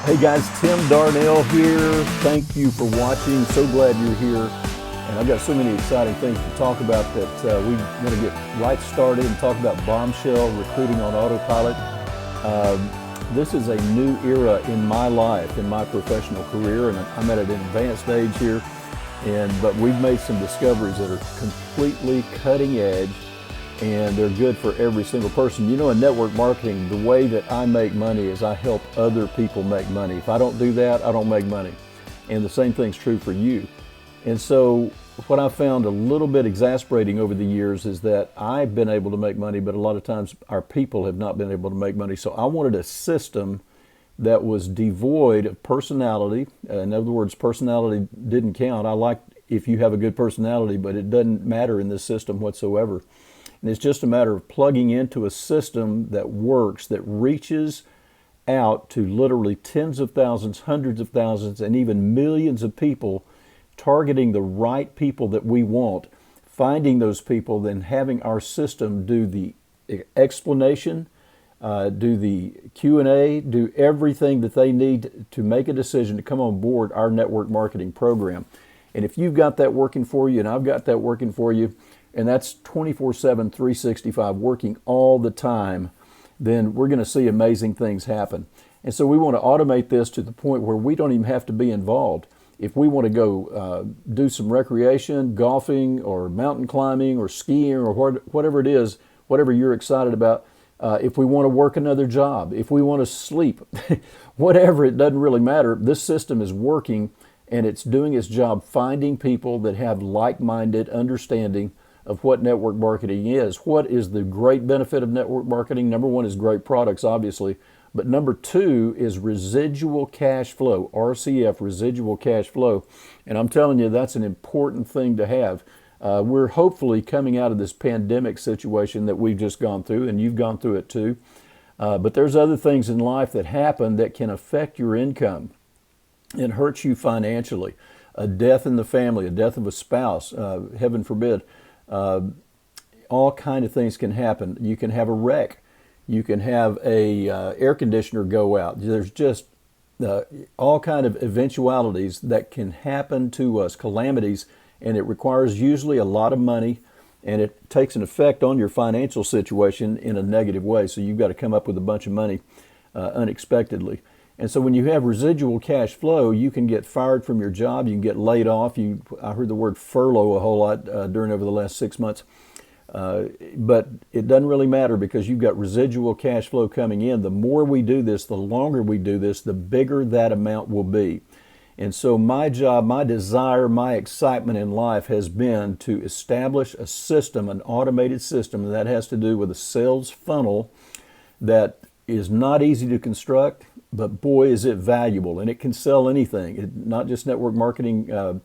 Hey guys, Tim Darnell here. Thank you for watching. So glad you're here. And I've got so many exciting things to talk about that we want to get right started and talk about bombshell recruiting on autopilot. This is a new era in my life, in my professional career, and I'm at an advanced age here. But we've made some discoveries that are completely cutting edge, and they're good for every single person. You know, in network marketing, the way that I make money is I help other people make money. If I don't do that, I don't make money. And the same thing's true for you. And so what I found a little bit exasperating over the years is that I've been able to make money, but a lot of times our people have not been able to make money. So I wanted a system that was devoid of personality. In other words, personality didn't count. I like if you have a good personality, but it doesn't matter in this system whatsoever. And it's just a matter of plugging into a system that works, that reaches out to literally tens of thousands, hundreds of thousands, and even millions of people, targeting the right people that we want, finding those people, then having our system do the explanation, do the Q&A, do everything that they need to make a decision to come on board our network marketing program. And if you've got that working for you, and I've got that working for you, and that's 24/7, 365, working all the time, then we're going to see amazing things happen. And so we want to automate this to the point where we don't even have to be involved. If we want to go do some recreation, golfing, or mountain climbing, or skiing, or whatever it is, whatever you're excited about, if we want to work another job, if we want to sleep, whatever, it doesn't really matter. This system is working, and it's doing its job finding people that have like-minded understanding of what network marketing is. What is the great benefit of network marketing? Number one is great products, obviously. But number two is residual cash flow, RCF, residual cash flow. And I'm telling you, that's an important thing to have. We're hopefully coming out of this pandemic situation that we've just gone through, and you've gone through it too. But there's other things in life that happen that can affect your income and hurt you financially. A death in the family, a death of a spouse, heaven forbid. All kind of things can happen. You can have a wreck. You can have a air conditioner go out. There's just all kind of eventualities that can happen to us, calamities, and it requires usually a lot of money, and it takes an effect on your financial situation in a negative way. So you've got to come up with a bunch of money unexpectedly. And so when you have residual cash flow, you can get fired from your job, you can get laid off. I heard the word furlough a whole lot over the last 6 months. But it doesn't really matter because you've got residual cash flow coming in. The more we do this, the longer we do this, the bigger that amount will be. And so my job, my desire, my excitement in life has been to establish a system, an automated system, and that has to do with a sales funnel that is not easy to construct, but boy, is it valuable, and it can sell anything, not just network marketing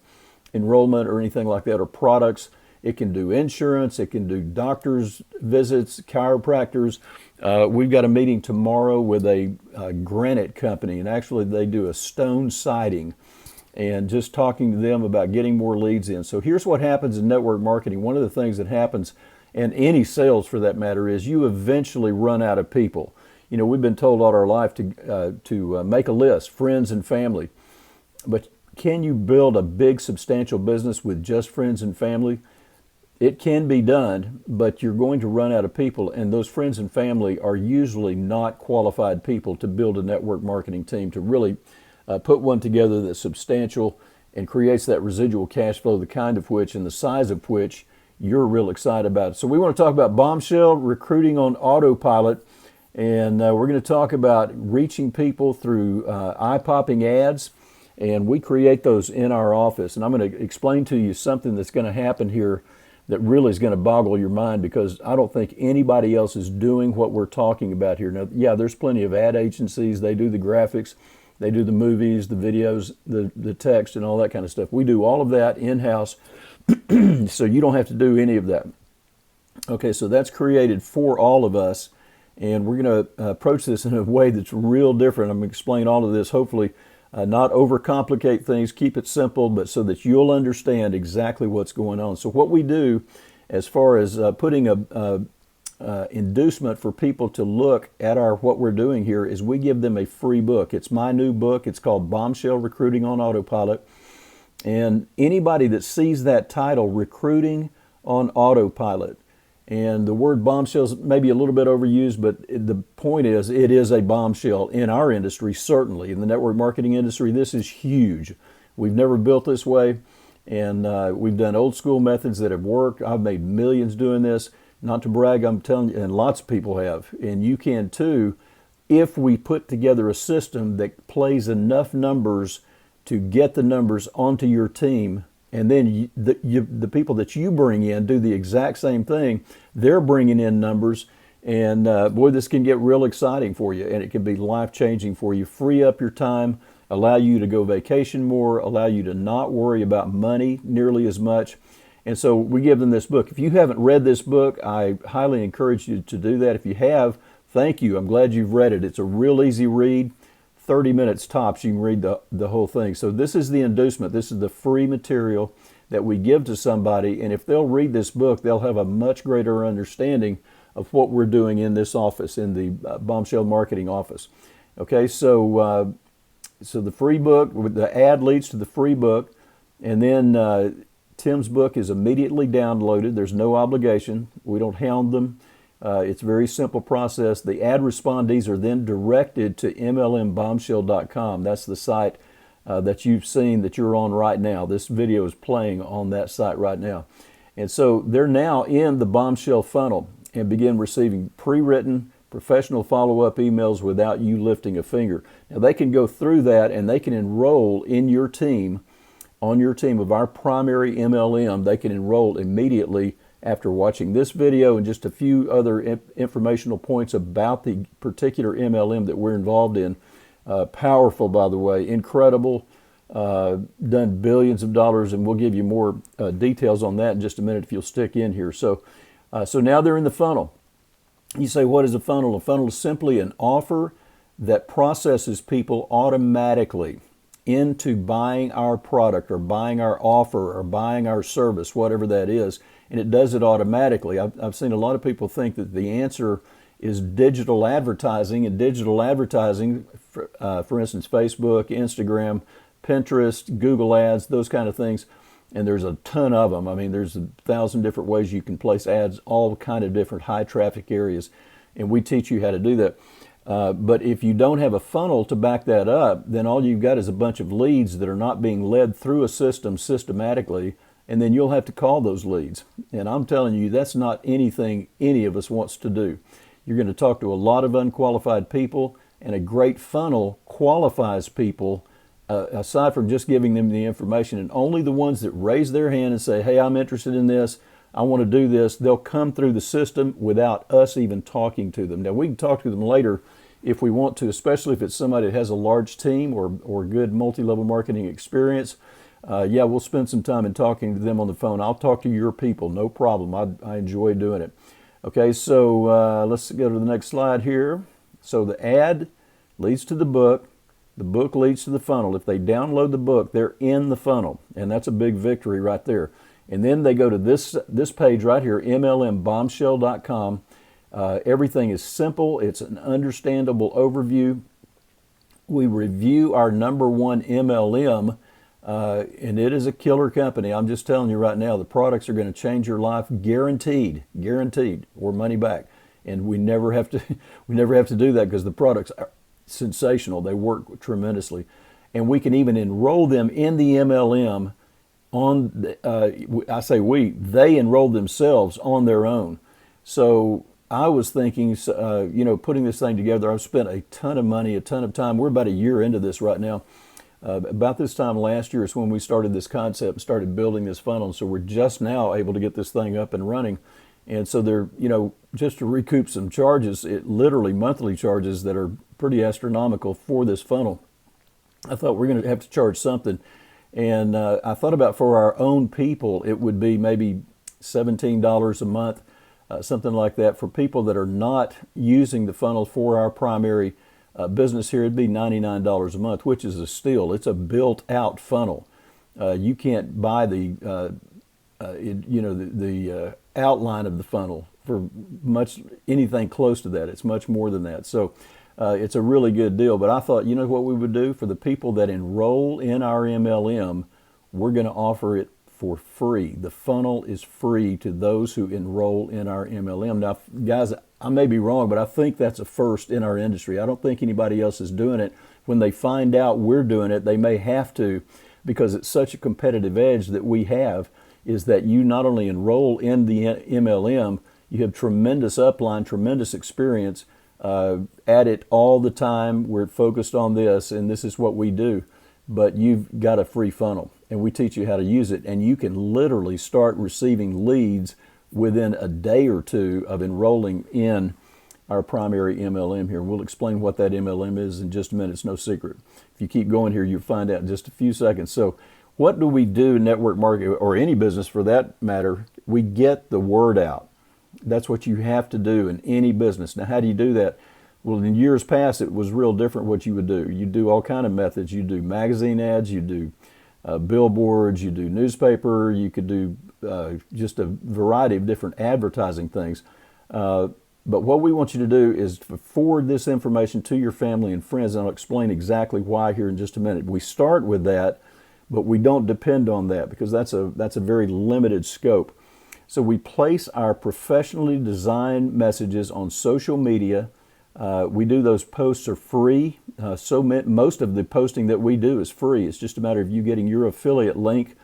enrollment or anything like that, or products. It can do insurance, it can do doctor's visits, chiropractors. We've got a meeting tomorrow with a granite company, and actually they do a stone siding, and just talking to them about getting more leads in. So here's what happens in network marketing. One of the things that happens, and any sales for that matter, is you eventually run out of people. You know, we've been told all our life to make a list, friends and family. But can you build a big, substantial business with just friends and family? It can be done, but you're going to run out of people, and those friends and family are usually not qualified people to build a network marketing team, to really put one together that's substantial and creates that residual cash flow, the kind of which and the size of which you're real excited about. So we want to talk about bombshell recruiting on autopilot. And we're going to talk about reaching people through eye-popping ads, and we create those in our office. And I'm going to explain to you something that's going to happen here that really is going to boggle your mind, because I don't think anybody else is doing what we're talking about here. Now, yeah, there's plenty of ad agencies. They do the graphics, they do the movies, the videos, the text, and all that kind of stuff. We do all of that in-house, so you don't have to do any of that. Okay, so that's created for all of us. And we're going to approach this in a way that's real different. I'm going to explain all of this, hopefully not overcomplicate things, keep it simple, but so that you'll understand exactly what's going on. So what we do as far as putting a inducement for people to look at what we're doing here is we give them a free book. It's my new book. It's called Bombshell Recruiting on Autopilot. And anybody that sees that title, Recruiting on Autopilot, and the word bombshell is maybe a little bit overused, but the point is it is a bombshell in our industry, certainly. In the network marketing industry, this is huge. We've never built this way, and we've done old school methods that have worked. I've made millions doing this. Not to brag, I'm telling you, and lots of people have, and you can too, if we put together a system that plays enough numbers to get the numbers onto your team, and then the people that you bring in do the exact same thing. They're bringing in numbers, and boy, this can get real exciting for you, and it can be life-changing for you. Free up your time, allow you to go vacation more, allow you to not worry about money nearly as much. And so we give them this book. If you haven't read this book, I highly encourage you to do that. If you have, thank you. I'm glad you've read it. It's a real easy read. 30 minutes tops, you can read the whole thing. So this is the inducement. This is the free material that we give to somebody. And if they'll read this book, they'll have a much greater understanding of what we're doing in this office, in the Bombshell Marketing office. Okay, so the free book, the ad leads to the free book. And then Tim's book is immediately downloaded. There's no obligation. We don't hound them. It's a very simple process. The ad respondees are then directed to MLMBombshell.com. That's the site that you've seen that you're on right now. This video is playing on that site right now. And so they're now in the Bombshell funnel and begin receiving pre-written professional follow-up emails without you lifting a finger. Now they can go through that and they can enroll in your team, on your team of our primary MLM. They can enroll immediately after watching this video and just a few other informational points about the particular MLM that we're involved in. Powerful, by the way, incredible, done billions of dollars, and we'll give you more details on that in just a minute if you'll stick in here. So now they're in the funnel. You say, what is a funnel? A funnel is simply an offer that processes people automatically into buying our product or buying our offer or buying our service, whatever that is, and it does it automatically. I've seen a lot of people think that the answer is digital advertising, and digital advertising, for instance, Facebook, Instagram, Pinterest, Google Ads, those kind of things, and there's a ton of them. I mean, there's 1,000 different ways you can place ads, all kind of different high traffic areas, and we teach you how to do that. But if you don't have a funnel to back that up, then all you've got is a bunch of leads that are not being led through a system systematically, and then you'll have to call those leads. And I'm telling you, that's not anything any of us wants to do. You're going to talk to a lot of unqualified people, and a great funnel qualifies people aside from just giving them the information. And only the ones that raise their hand and say, hey, I'm interested in this, I want to do this, they'll come through the system without us even talking to them. Now, we can talk to them later if we want to, especially if it's somebody that has a large team or good multi-level marketing experience. Yeah, we'll spend some time in talking to them on the phone. I'll talk to your people, no problem. I enjoy doing it. Okay, so let's go to the next slide here. So the ad leads to the book leads to the funnel. If they download the book, they're in the funnel, and that's a big victory right there. And then they go to this page right here, MLMBombshell.com. Everything is simple. It's an understandable overview. We review our #1 MLM, and it is a killer company. I'm just telling you right now, the products are going to change your life, guaranteed, or money back. And we never have to do that because the products are sensational. They work tremendously, and we can even enroll them in the MLM. I say they enroll themselves on their own. So I was thinking, putting this thing together, I've spent a ton of money, a ton of time. We're about a year into this right now. About this time last year is when we started this concept and started building this funnel. So we're just now able to get this thing up and running. And so they're, just to recoup some charges, literally monthly charges that are pretty astronomical for this funnel. I thought we're going to have to charge something. And I thought about for our own people, it would be maybe $17 a month, something like that. For people that are not using the funnel for our primary business here, it'd be $99 a month, which is a steal. It's a built-out funnel. You can't buy the outline of the funnel for much anything close to that. It's much more than that. So it's a really good deal. But I thought, you know what we would do for the people that enroll in our MLM, we're going to offer it for free. The funnel is free to those who enroll in our MLM. Now, guys, I may be wrong, but I think that's a first in our industry. I don't think anybody else is doing it. When they find out we're doing it, they may have to, because it's such a competitive edge that we have, is that you not only enroll in the MLM, you have tremendous upline, tremendous experience at it all the time. We're focused on this, and this is what we do. But you've got a free funnel, and we teach you how to use it. And you can literally start receiving leads within a day or two of enrolling in our primary MLM here. We'll explain what that MLM is in just a minute. It's no secret. If you keep going here, you'll find out in just a few seconds. So what do we do in network marketing, or any business for that matter? We get the word out. That's what you have to do in any business. Now, how do you do that? Well, in years past, it was real different what you would do. You do all kind of methods. You do magazine ads, you do billboards, you do newspaper, you could do just a variety of different advertising things. But what we want you to do is forward this information to your family and friends, and I'll explain exactly why here in just a minute. We start with that, but we don't depend on that, because that's a very limited scope. So we place our professionally designed messages on social media. We do those posts are free. Most of the posting that we do is free. It's just a matter of you getting your affiliate link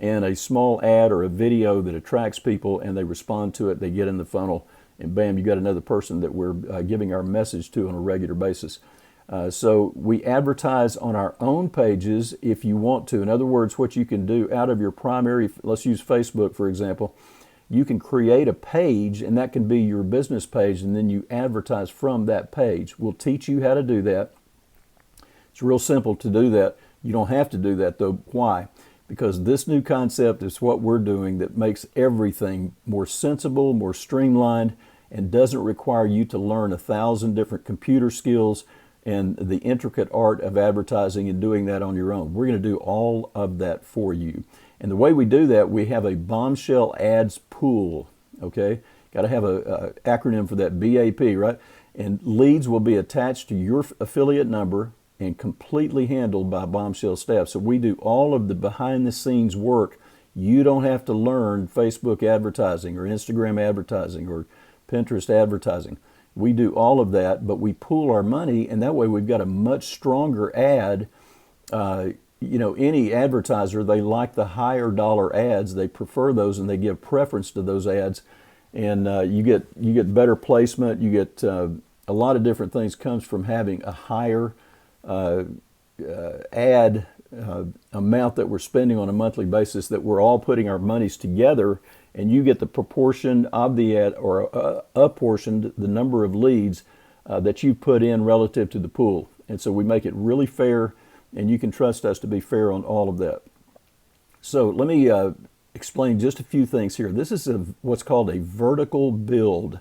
and a small ad or a video that attracts people, and they respond to it. They get in the funnel, and bam, you got another person that we're giving our message to on a regular basis. So we advertise on our own pages if you want to. In other words, what you can do out of your primary, let's use Facebook for example, you can create a page, and that can be your business page, and then you advertise from that page. We'll teach you how to do that. It's real simple to do that. You don't have to do that though. Why? Because this new concept is what we're doing that makes everything more sensible, more streamlined, and doesn't require you to learn 1,000 different computer skills and the intricate art of advertising and doing that on your own. We're going to do all of that for you. And the way we do that, we have a Bombshell Ads pool, okay? Got to have a acronym for that, BAP, right? And leads will be attached to your affiliate number and completely handled by Bombshell staff. So we do all of the behind-the-scenes work. You don't have to learn Facebook advertising or Instagram advertising or Pinterest advertising. We do all of that, but we pool our money, and that way we've got a much stronger ad. Any advertiser, they like the higher dollar ads. They prefer those, and they give preference to those ads. And you get better placement. You get a lot of different things comes from having a higher ad amount that we're spending on a monthly basis, that we're all putting our monies together, and you get the proportion of the ad, or apportioned the number of leads that you put in relative to the pool. And so we make it really fair, and you can trust us to be fair on all of that. So let me explain just a few things here. This is what's called a vertical build.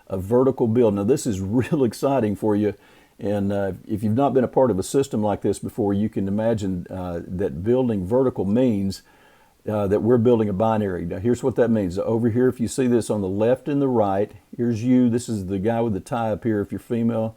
A vertical build. Now this is real exciting for you, and if you've not been a part of a system like this before, you can imagine that building vertical means that we're building a binary. Now here's what that means. Over here, if you see this on the left and the right, here's you. This is the guy with the tie up here if you're female.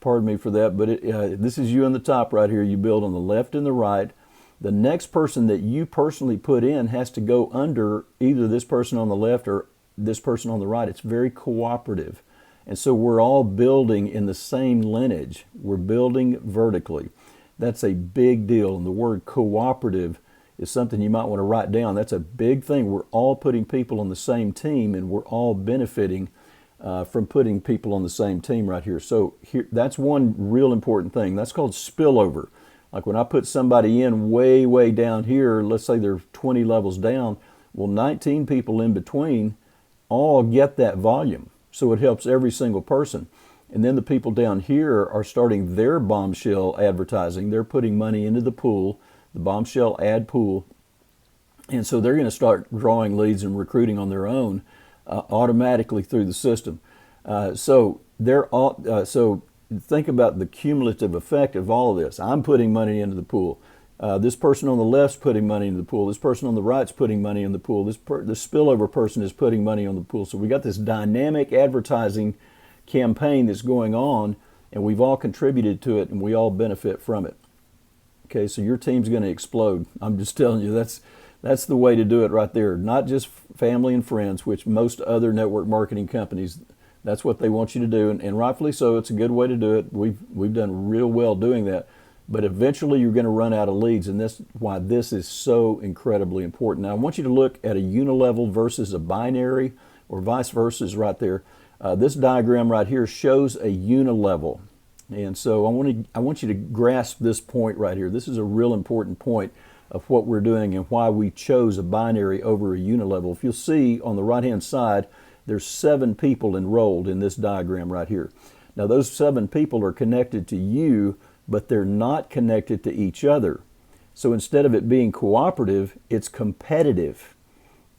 Pardon me for that, but this is you on the top right here. You build on the left and the right. The next person that you personally put in has to go under either this person on the left or this person on the right. It's very cooperative. And so we're all building in the same lineage. We're building vertically. That's a big deal. And the word cooperative is something you might want to write down. That's a big thing. We're all putting people on the same team, and we're all benefiting from putting people on the same team right here. So here, that's one real important thing. That's called spillover. Like when I put somebody in way, way down here, let's say they're 20 levels down, well, 19 people in between all get that volume. So it helps every single person. And then the people down here are starting their Bombshell advertising. They're putting money into the pool, the Bombshell ad pool. And so they're going to start drawing leads and recruiting on their own automatically through the system. So think about the cumulative effect of all of this. I'm putting money into the pool. This person on the left's putting money in the pool. This person on the right's putting money in the pool. This spillover person is putting money on the pool. So we got this dynamic advertising campaign that's going on, and we've all contributed to it, and we all benefit from it. Okay, so your team's going to explode. I'm just telling you, that's the way to do it right there. Not just family and friends, which most other network marketing companies, that's what they want you to do, and rightfully so. It's a good way to do it. We've done real well doing that. But eventually you're going to run out of leads, and that's why this is so incredibly important. Now I want you to look at a unilevel versus a binary, or vice versa is right there. This diagram right here shows a unilevel. And so I want you to grasp this point right here. This is a real important point of what we're doing and why we chose a binary over a unilevel. If you'll see on the right-hand side, there's 7 people enrolled in this diagram right here. Now those 7 people are connected to you, but they're not connected to each other. So instead of it being cooperative, it's competitive.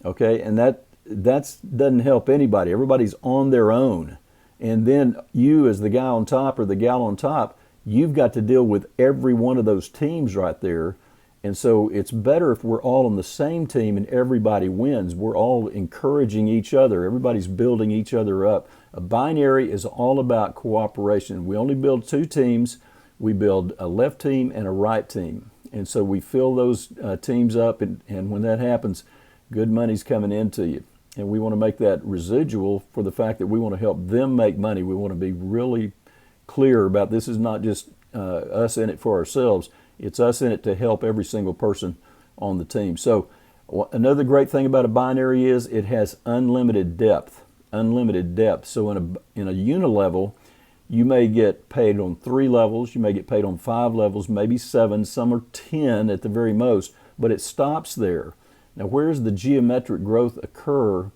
Okay, and that doesn't help anybody. Everybody's on their own. And then you, as the guy on top or the gal on top, you've got to deal with every one of those teams right there. And so it's better if we're all on the same team and everybody wins. We're all encouraging each other. Everybody's building each other up. A binary is all about cooperation. We only build 2 teams. We build a left team and a right team. And so we fill those teams up, and when that happens, good money's coming into you. And we want to make that residual for the fact that we want to help them make money. We want to be really clear about this is not just us in it for ourselves. It's us in it to help every single person on the team. So another great thing about a binary is it has unlimited depth. Unlimited depth. So in a unilevel, you may get paid on 3 levels. You may get paid on 5 levels, maybe 7. Some are 10 at the very most. But it stops there. Now, where does the geometric growth occur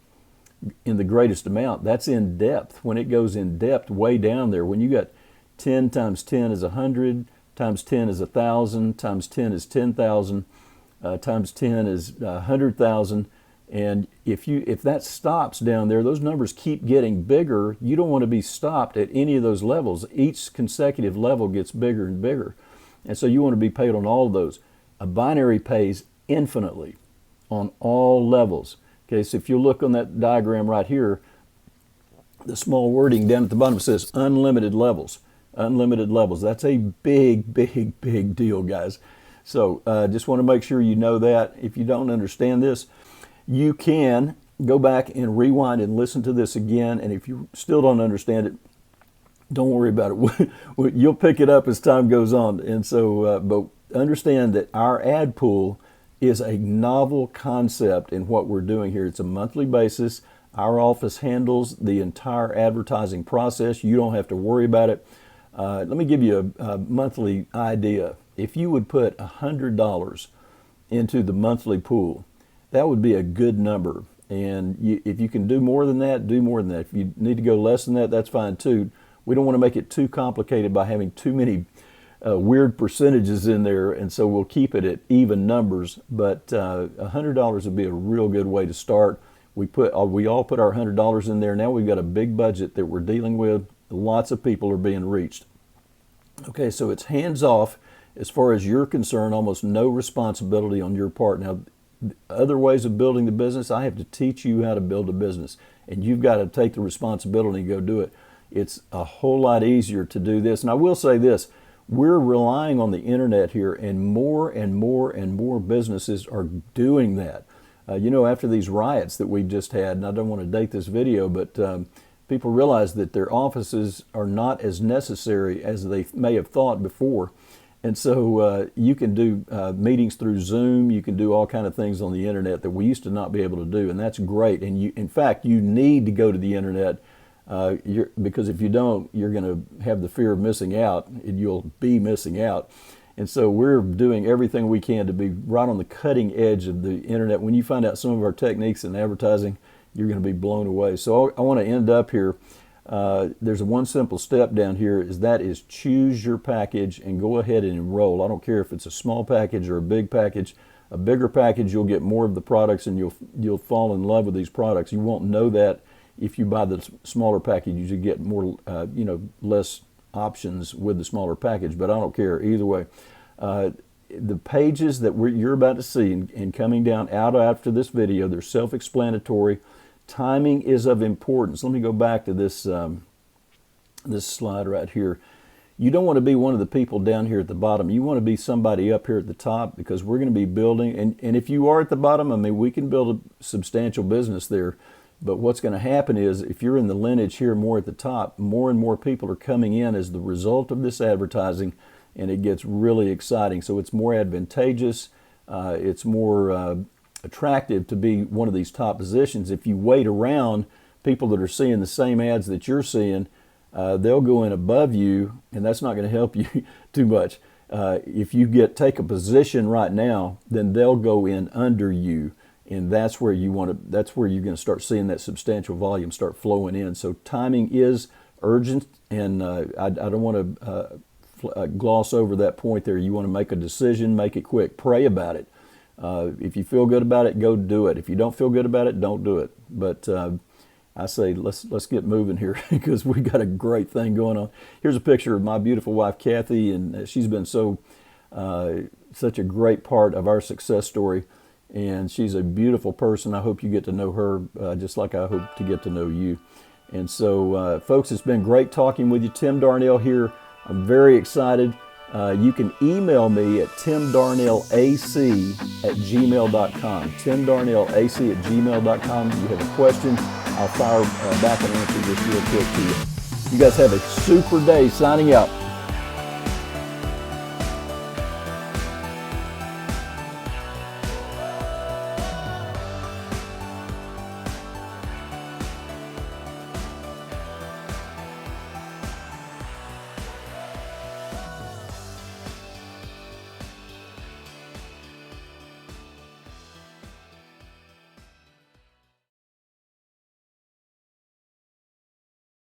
in the greatest amount? That's in depth. When it goes in depth, way down there, when you got 10 times 10 is 100, times 10 is 1,000, times 10 is 10,000, times 10 is 100,000. And if that stops down there, those numbers keep getting bigger. You don't want to be stopped at any of those levels. Each consecutive level gets bigger and bigger. And so you want to be paid on all of those. A binary pays infinitely on all levels. Okay, so if you look on that diagram right here, the small wording down at the bottom says unlimited levels. Unlimited levels. That's a big, big, big deal, guys. So just want to make sure you know that. If you don't understand this, you can go back and rewind and listen to this again. And if you still don't understand it, don't worry about it. You'll pick it up as time goes on. And so, but understand that our ad pool is a novel concept in what we're doing here. It's a monthly basis. Our office handles the entire advertising process. You don't have to worry about it. Let me give you a monthly idea. If you would put $100 into the monthly pool, that would be a good number. And if you can do more than that, do more than that. If you need to go less than that, that's fine too. We don't want to make it too complicated by having too many weird percentages in there, and so we'll keep it at even numbers. But $100 would be a real good way to start. We all put our $100 in there. Now we've got a big budget that we're dealing with. Lots of people are being reached. Okay, so it's hands off as far as you're concerned. Almost no responsibility on your part. Now, other ways of building the business, I have to teach you how to build a business, and you've got to take the responsibility and go do it. It's a whole lot easier to do this. And I will say this. We're relying on the internet here, and more and more and more businesses are doing that. After these riots that we've just had, and I don't want to date this video, but people realize that their offices are not as necessary as they may have thought before. And so you can do meetings through Zoom. You can do all kinds of things on the internet that we used to not be able to do, and that's great. And in fact, you need to go to the internet because if you don't, you're going to have the fear of missing out, and you'll be missing out. And so we're doing everything we can to be right on the cutting edge of the internet. When you find out some of our techniques in advertising, you're going to be blown away. So I want to end up here. There's one simple step down here, that is choose your package and go ahead and enroll. I don't care if it's a small package or a big package. A bigger package, you'll get more of the products, and you'll fall in love with these products. You won't know that if you buy the smaller package. You get more, less options with the smaller package, but I don't care either way. the pages that you're about to see and coming down out after this video, they're self-explanatory. Timing is of importance. Let me go back to this, this slide right here. You don't want to be one of the people down here at the bottom. You want to be somebody up here at the top, because we're going to be building. And if you are at the bottom, I mean, we can build a substantial business there. But what's going to happen is, if you're in the lineage here more at the top, more and more people are coming in as the result of this advertising, and it gets really exciting. So it's more advantageous. It's more attractive to be one of these top positions. If you wait around, people that are seeing the same ads that you're seeing, they'll go in above you, and that's not going to help you too much. If you take a position right now, then they'll go in under you, and that's where you want to. That's where you're going to start seeing that substantial volume start flowing in. So timing is urgent, and I don't want to gloss over that point there. You want to make a decision, make it quick, pray about it. If you feel good about it, go do it. If you don't feel good about it, don't do it. But I say let's get moving here, because we got a great thing going on. Here's a picture of my beautiful wife Kathy, and she's been such a great part of our success story, and she's a beautiful person. I hope you get to know her just like I hope to get to know you. And so folks, it's been great talking with you. Tim Darnell here. I'm very excited. You can email me at timdarnellac@gmail.com. timdarnellac@gmail.com. If you have a question, I'll fire back an answer just real quick to you. You guys have a super day. Signing out.